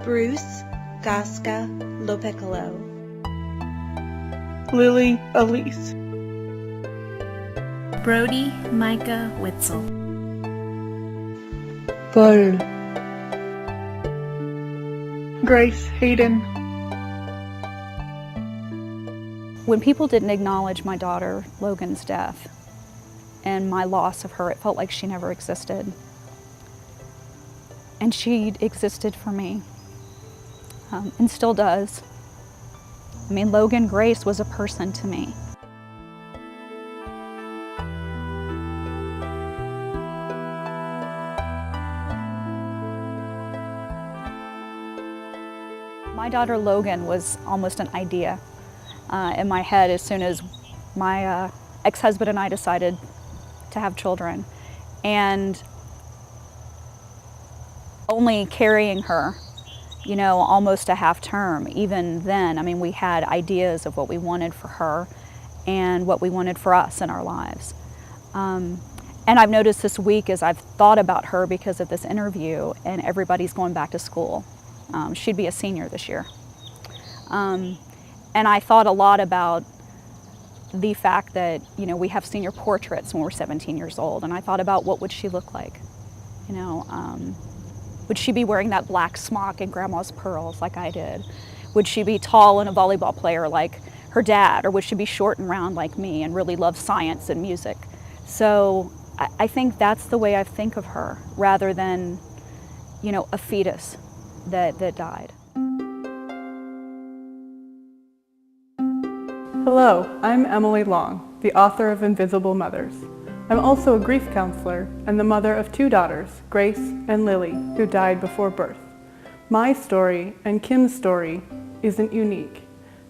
Bruce Gasca Lopiccolo, Lily Elise, Brody Micah Witzel, Paul, Grace Hayden. When people didn't acknowledge my daughter Logan's death and my loss of her, it felt like she never existed. And she existed for me, and still does. I mean, Logan Grace was a person to me. My daughter Logan was almost an idea in my head as soon as my ex-husband and I decided to have children. And only carrying her, you know, almost a half term, even then, I mean, we had ideas of what we wanted for her and what we wanted for us in our lives. And I've noticed this week as I've thought about her because of this interview, and everybody's going back to school. She'd be a senior this year. And I thought a lot about the fact that, you know, we have senior portraits when we're 17 years old, and I thought about what would she look like, you know. Would she be wearing that black smock and grandma's pearls like I did? Would she be tall and a volleyball player like her dad? Or would she be short and round like me and really love science and music? So I think that's the way I think of her, rather than, you know, a fetus that died. Hello, I'm Emily Long, the author of Invisible Mothers. I'm also a grief counselor and the mother of 2 daughters, Grace and Lily, who died before birth. My story and Kim's story isn't unique.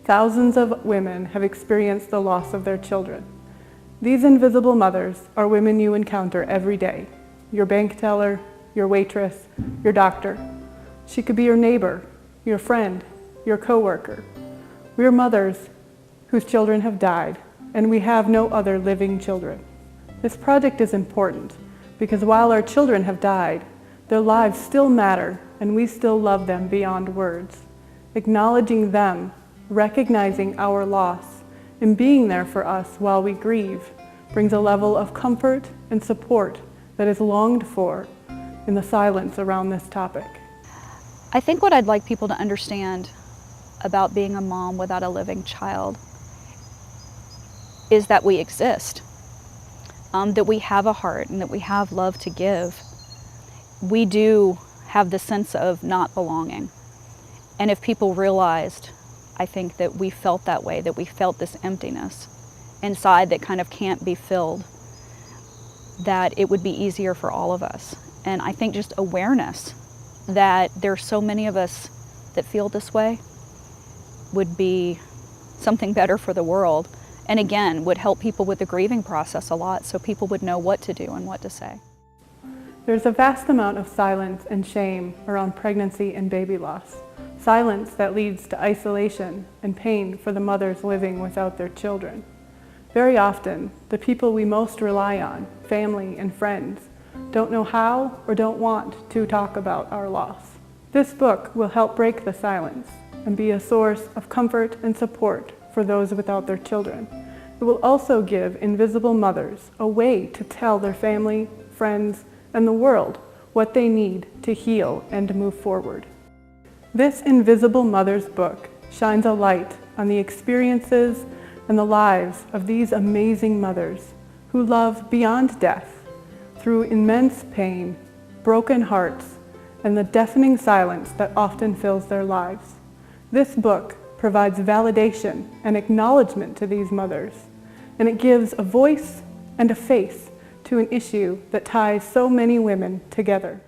Thousands of women have experienced the loss of their children. These invisible mothers are women you encounter every day. Your bank teller, your waitress, your doctor. She could be your neighbor, your friend, your coworker. We're mothers whose children have died, and we have no other living children. This project is important because while our children have died, their lives still matter and we still love them beyond words. Acknowledging them, recognizing our loss, and being there for us while we grieve brings a level of comfort and support that is longed for in the silence around this topic. I think what I'd like people to understand about being a mom without a living child is that we exist. That we have a heart and that we have love to give. We do have the sense of not belonging. And if people realized, I think, that we felt that way, that we felt this emptiness inside that kind of can't be filled, that it would be easier for all of us. And I think just awareness that there's so many of us that feel this way would be something better for the world. And again, would help people with the grieving process a lot, so people would know what to do and what to say. There's a vast amount of silence and shame around pregnancy and baby loss. Silence that leads to isolation and pain for the mothers living without their children. Very often, the people we most rely on, family and friends, don't know how or don't want to talk about our loss. This book will help break the silence and be a source of comfort and support for those without their children. It will also give invisible mothers a way to tell their family, friends, and the world what they need to heal and to move forward. This Invisible Mothers book shines a light on the experiences and the lives of these amazing mothers who love beyond death through immense pain, broken hearts, and the deafening silence that often fills their lives. This book provides validation and acknowledgement to these mothers, and it gives a voice and a face to an issue that ties so many women together.